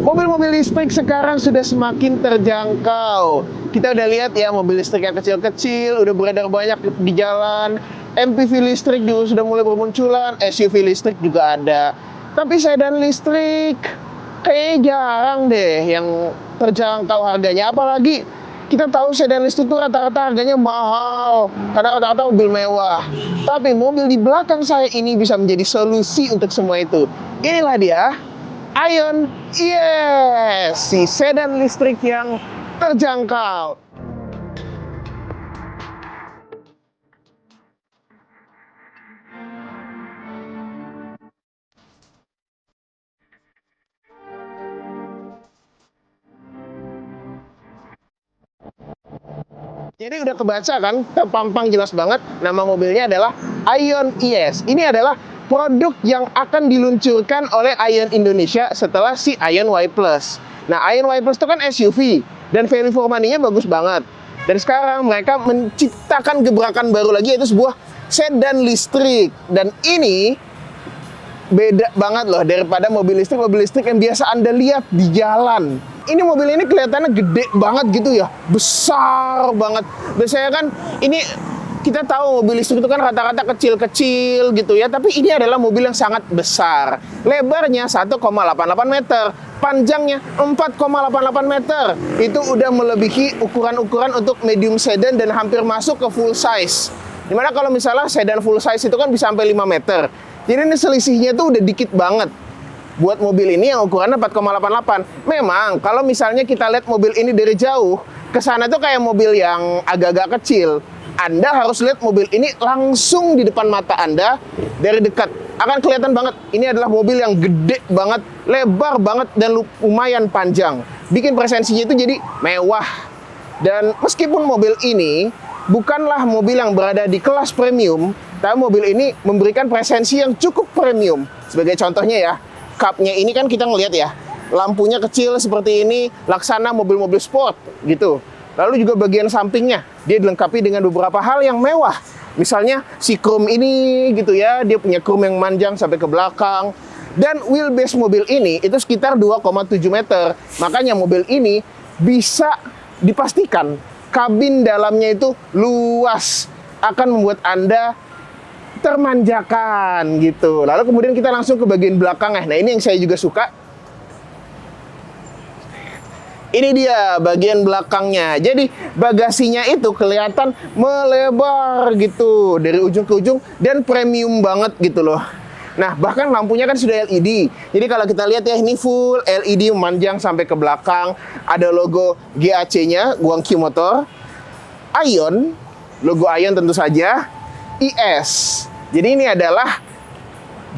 Mobil-mobil listrik sekarang sudah semakin terjangkau. Kita udah lihat ya mobil listrik yang kecil-kecil, udah beredar banyak di jalan. MPV listrik juga sudah mulai bermunculan, SUV listrik juga ada. Tapi sedan listrik kayaknya jarang deh yang terjangkau harganya. Apalagi kita tahu sedan listrik itu rata-rata harganya mahal, karena rata-rata mobil mewah. Tapi mobil di belakang saya ini bisa menjadi solusi untuk semua itu. Inilah dia, Aion ES, si sedan listrik yang terjangkau. Jadi udah kebaca kan, terpampang jelas banget nama mobilnya adalah Aion ES. Ini adalah produk yang akan diluncurkan oleh Aion Indonesia setelah si Aion Y Plus. Nah, Aion Y Plus itu kan SUV dan value for money-nya bagus banget. Dan sekarang mereka menciptakan gebrakan baru lagi, yaitu sebuah sedan listrik. Dan ini beda banget loh daripada mobil listrik yang biasa Anda lihat di jalan. Ini mobil ini kelihatannya gede banget gitu ya, besar banget. Biasanya kan ini kita tahu mobil listrik itu kan rata-rata kecil-kecil gitu ya, tapi ini adalah mobil yang sangat besar. Lebarnya 1,88 meter, panjangnya 4,88 meter. Itu udah melebihi ukuran-ukuran untuk medium sedan dan hampir masuk ke full size. Dimana kalau misalnya sedan full size itu kan bisa sampai 5 meter. Jadi ini selisihnya tuh udah dikit banget. Buat mobil ini yang ukurannya 4,88. Memang kalau misalnya kita lihat mobil ini dari jauh, kesana tuh kayak mobil yang agak-agak kecil. Anda harus lihat mobil ini langsung di depan mata Anda dari dekat. Akan kelihatan banget, ini adalah mobil yang gede banget, lebar banget, dan lumayan panjang. Bikin presensinya itu jadi mewah. Dan meskipun mobil ini bukanlah mobil yang berada di kelas premium, tapi mobil ini memberikan presensi yang cukup premium. Sebagai contohnya ya, cupnya ini kan kita ngelihat ya, lampunya kecil seperti ini, laksana mobil-mobil sport gitu. Lalu juga bagian sampingnya, dia dilengkapi dengan beberapa hal yang mewah. Misalnya si chrome ini gitu ya, dia punya chrome yang manjang sampai ke belakang. Dan wheelbase mobil ini itu sekitar 2,7 meter. Makanya mobil ini bisa dipastikan kabin dalamnya itu luas, akan membuat Anda termanjakan gitu. Lalu kemudian kita langsung ke bagian belakang. Nah, ini yang saya juga suka. Ini dia bagian belakangnya. Jadi bagasinya itu kelihatan melebar gitu dari ujung ke ujung dan premium banget gitu loh. Nah, bahkan lampunya kan sudah LED. Jadi kalau kita lihat ya, ini full LED memanjang sampai ke belakang. Ada logo GAC-nya, Guangqi Motor. Aion, logo Aion tentu saja. ES. Jadi ini adalah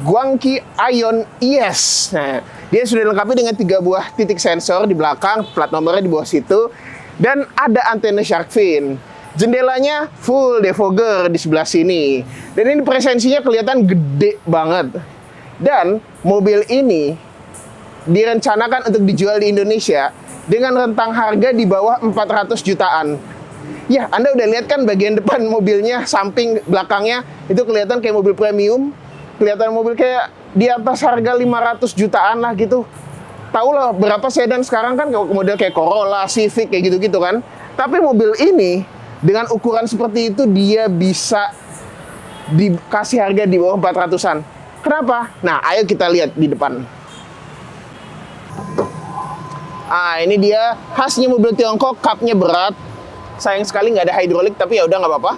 Guangqi Aion ES. Nah, dia sudah dilengkapi dengan 3 buah titik sensor di belakang, plat nomornya di bawah situ, dan ada antena shark fin. Jendelanya full defogger di sebelah sini. Dan ini presensinya kelihatan gede banget. Dan mobil ini direncanakan untuk dijual di Indonesia dengan rentang harga di bawah 400 jutaan. Ya, Anda udah lihat kan bagian depan mobilnya, samping belakangnya, itu kelihatan kayak mobil premium. Kelihatan mobil kayak di atas harga 500 jutaan lah gitu. Tahu lah berapa sedan sekarang kan model kayak Corolla, Civic, kayak gitu-gitu kan. Tapi mobil ini dengan ukuran seperti itu dia bisa dikasih harga di bawah 400-an. Kenapa? Nah, ayo kita lihat di depan. Ini dia khasnya mobil Tiongkok, cupnya berat. Sayang sekali nggak ada hidrolik, tapi ya udah nggak apa-apa.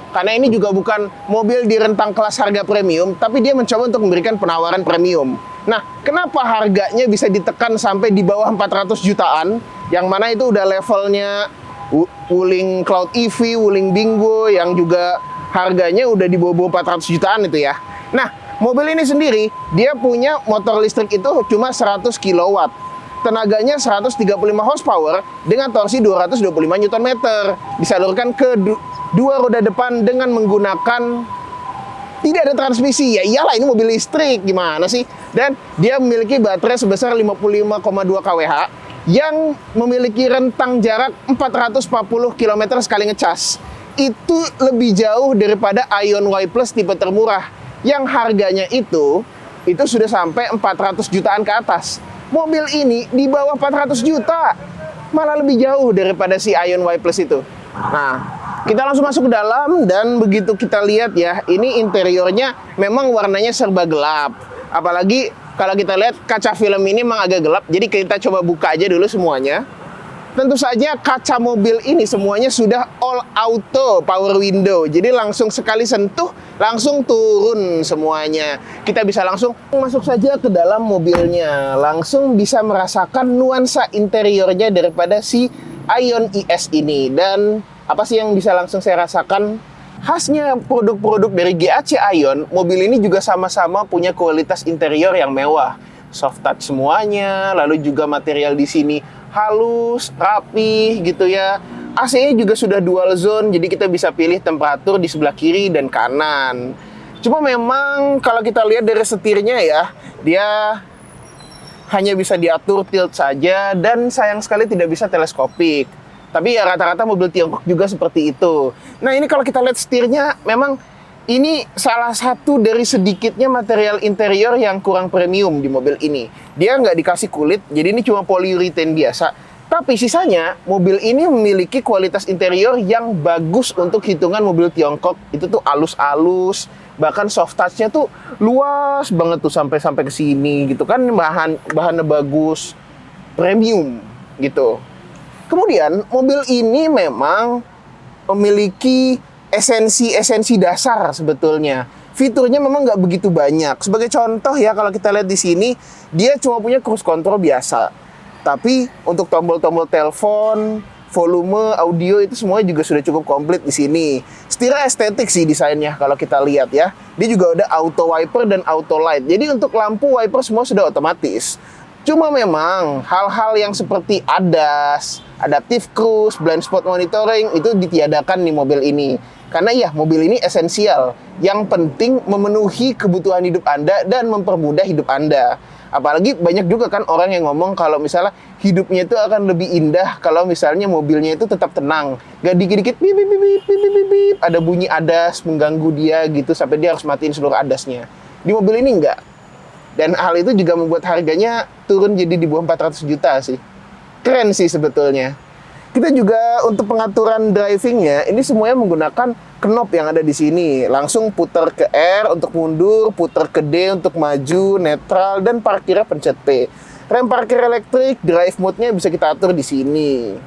Karena ini juga bukan mobil di rentang kelas harga premium, tapi dia mencoba untuk memberikan penawaran premium. Nah, kenapa harganya bisa ditekan sampai di bawah 400 jutaan? Yang mana itu udah levelnya Wuling Cloud EV, Wuling Bingo, yang juga harganya udah di bawah 400 jutaan itu ya. Nah, mobil ini sendiri, dia punya motor listrik itu cuma 100 kW. Tenaganya 135 horsepower dengan torsi 225 Nm. Disalurkan ke dua roda depan dengan menggunakan tidak ada transmisi. Ya iyalah, ini mobil listrik, gimana sih? Dan dia memiliki baterai sebesar 55,2 kWh yang memiliki rentang jarak 440 km sekali ngecas. Itu lebih jauh daripada Aion Y Plus tipe termurah yang harganya itu sudah sampai 400 jutaan ke atas. mobil ini di bawah 400 juta. Malah lebih jauh daripada si Aion Y Plus itu. Nah, kita langsung masuk ke dalam dan begitu kita lihat ya, ini interiornya memang warnanya serba gelap. Apalagi kalau kita lihat kaca film ini memang agak gelap. Jadi kita coba buka aja dulu semuanya. Tentu saja kaca mobil ini semuanya sudah all auto power window. Jadi langsung sekali sentuh, langsung turun semuanya. Kita bisa langsung masuk saja ke dalam mobilnya. Langsung bisa merasakan nuansa interiornya daripada si Aion IS ini. Dan apa sih yang bisa langsung saya rasakan? Khasnya produk-produk dari GAC Aion, mobil ini juga sama-sama punya kualitas interior yang mewah. Soft touch semuanya, lalu juga material di sini halus, rapih gitu ya. AC-nya juga sudah dual zone, jadi kita bisa pilih temperatur di sebelah kiri dan kanan. Cuma memang kalau kita lihat dari setirnya ya, dia hanya bisa diatur tilt saja dan sayang sekali tidak bisa teleskopik. Tapi ya rata-rata mobil Tiongkok juga seperti itu. Nah ini kalau kita lihat setirnya, memang ini salah satu dari sedikitnya material interior yang kurang premium di mobil ini. Dia nggak dikasih kulit, jadi ini cuma polyurethane biasa. Tapi sisanya, mobil ini memiliki kualitas interior yang bagus untuk hitungan mobil Tiongkok. Itu tuh alus-alus, bahkan soft touch-nya tuh luas banget tuh sampai ke sini gitu kan. Bahannya bagus, premium gitu. Kemudian, mobil ini memang memiliki esensi dasar sebetulnya. Fiturnya memang nggak begitu banyak. Sebagai contoh ya, kalau kita lihat di sini, dia cuma punya cruise control biasa. Tapi untuk tombol-tombol telepon, volume, audio itu semuanya juga sudah cukup komplit di sini. Setirnya estetik sih desainnya kalau kita lihat ya. Dia juga ada auto wiper dan auto light. Jadi untuk lampu wiper semua sudah otomatis. Cuma memang hal-hal yang seperti ADAS, adaptive cruise, blind spot monitoring itu ditiadakan di mobil ini. Karena ya mobil ini esensial. Yang penting memenuhi kebutuhan hidup Anda dan mempermudah hidup Anda. Apalagi banyak juga kan orang yang ngomong kalau misalnya hidupnya itu akan lebih indah kalau misalnya mobilnya itu tetap tenang. Gak dikit-dikit bip, bip, bip, bip, bip, bip, bip, ada bunyi ADAS mengganggu dia gitu sampai dia harus matiin seluruh ADAS-nya. Di mobil ini enggak. Dan hal itu juga membuat harganya turun jadi di bawah 400 juta sih. Keren sih sebetulnya. Kita juga untuk pengaturan drivingnya, ini semuanya menggunakan knob yang ada di sini. Langsung putar ke R untuk mundur, putar ke D untuk maju, netral, dan parkirnya pencet P. Rem parkir elektrik, drive mode-nya bisa kita atur di sini.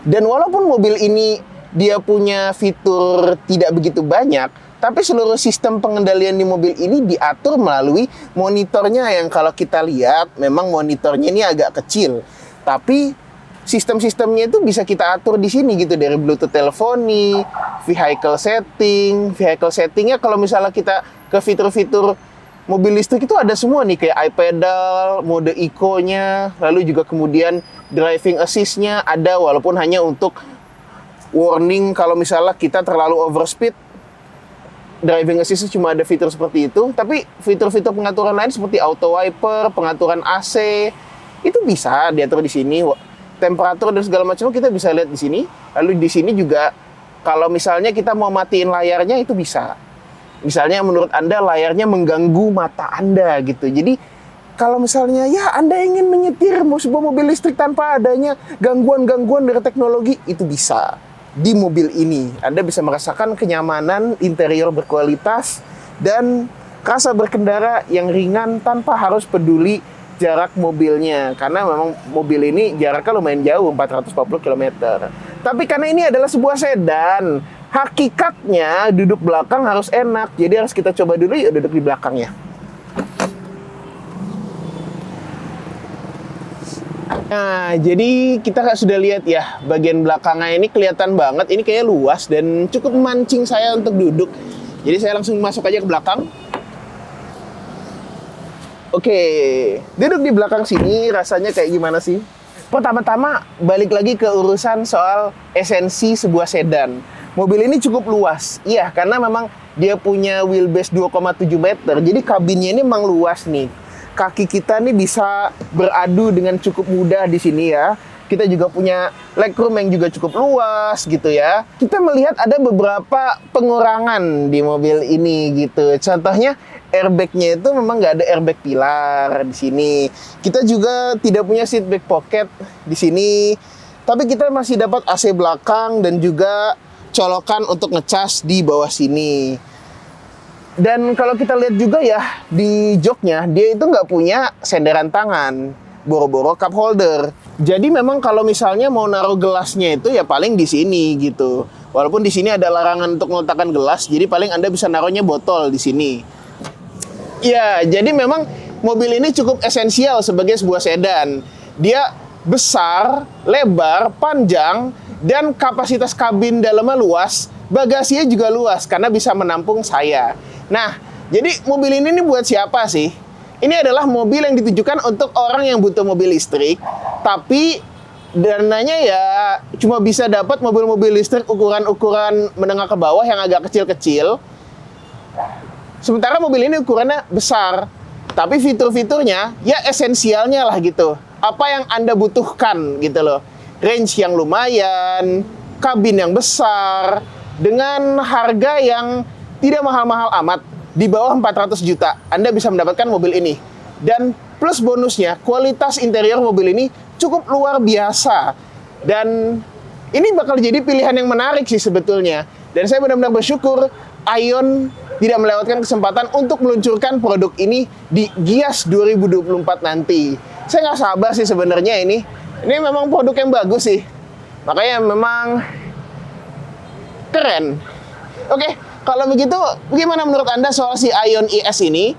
Dan walaupun mobil ini dia punya fitur tidak begitu banyak, tapi seluruh sistem pengendalian di mobil ini diatur melalui monitornya yang kalau kita lihat, memang monitornya ini agak kecil. Tapi sistem-sistemnya itu bisa kita atur di sini gitu, dari Bluetooth teleponi, vehicle setting. Vehicle settingnya kalau misalnya kita ke fitur-fitur mobil listrik itu ada semua nih, kayak iPedal, mode eco-nya, lalu juga kemudian driving assist-nya ada, walaupun hanya untuk warning kalau misalnya kita terlalu overspeed. Driving assist cuma ada fitur seperti itu, tapi fitur-fitur pengaturan lain seperti auto wiper, pengaturan AC itu bisa diatur di sini. Temperatur dan segala macam kita bisa lihat di sini. Lalu di sini juga kalau misalnya kita mau matiin layarnya itu bisa. Misalnya menurut Anda layarnya mengganggu mata Anda gitu. Jadi kalau misalnya ya Anda ingin menyetir sebuah mobil listrik tanpa adanya gangguan-gangguan dari teknologi, itu bisa. Di mobil ini Anda bisa merasakan kenyamanan interior berkualitas dan rasa berkendara yang ringan tanpa harus peduli jarak mobilnya, karena memang mobil ini jaraknya lumayan jauh, 440 km. Tapi karena ini adalah sebuah sedan, hakikatnya duduk belakang harus enak. Jadi harus kita coba dulu yuk duduk di belakangnya. Nah, jadi kita sudah lihat ya, bagian belakangnya ini kelihatan banget. Ini kayaknya luas dan cukup memancing saya untuk duduk. Jadi saya langsung masuk aja ke belakang. Oke, duduk di belakang sini rasanya kayak gimana sih? Pertama-tama balik lagi ke urusan soal esensi sebuah sedan. Mobil ini cukup luas, iya, karena memang dia punya wheelbase 2,7 meter. Jadi kabinnya ini memang luas nih. Kaki kita nih bisa beradu dengan cukup mudah di sini ya. Kita juga punya legroom yang juga cukup luas gitu ya. Kita melihat ada beberapa pengurangan di mobil ini gitu. Contohnya airbag-nya itu memang nggak ada airbag pilar di sini. Kita juga tidak punya seat back pocket di sini. Tapi kita masih dapat AC belakang dan juga colokan untuk ngecas di bawah sini. Dan kalau kita lihat juga ya, di joknya, dia itu nggak punya senderan tangan. Boro-boro cup holder. Jadi memang kalau misalnya mau naruh gelasnya itu ya paling di sini gitu. Walaupun di sini ada larangan untuk meletakkan gelas, jadi paling Anda bisa naruhnya botol di sini. Ya, jadi memang mobil ini cukup esensial sebagai sebuah sedan. Dia besar, lebar, panjang, dan kapasitas kabin dalamnya luas, bagasinya juga luas karena bisa menampung saya. Nah, jadi mobil ini buat siapa sih? Ini adalah mobil yang ditujukan untuk orang yang butuh mobil listrik, tapi dananya ya cuma bisa dapat mobil-mobil listrik ukuran-ukuran menengah ke bawah yang agak kecil-kecil. Sementara mobil ini ukurannya besar, tapi fitur-fiturnya ya esensialnya lah gitu. Apa yang Anda butuhkan gitu loh. Range yang lumayan, kabin yang besar, dengan harga yang tidak mahal-mahal amat. Di bawah 400 juta, Anda bisa mendapatkan mobil ini. Dan plus bonusnya, kualitas interior mobil ini cukup luar biasa. Dan ini bakal jadi pilihan yang menarik sih sebetulnya. Dan saya benar-benar bersyukur Aion tidak melewatkan kesempatan untuk meluncurkan produk ini di Gias 2024 nanti. Saya nggak sabar sih sebenarnya ini. Ini memang produk yang bagus sih. Makanya memang keren. Oke, kalau begitu bagaimana menurut Anda soal si Aion ES ini?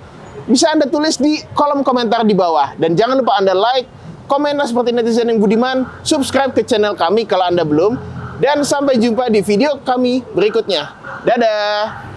Bisa Anda tulis di kolom komentar di bawah. Dan jangan lupa Anda like, komentar seperti netizen yang budiman, subscribe ke channel kami kalau Anda belum. Dan sampai jumpa di video kami berikutnya. Dadah!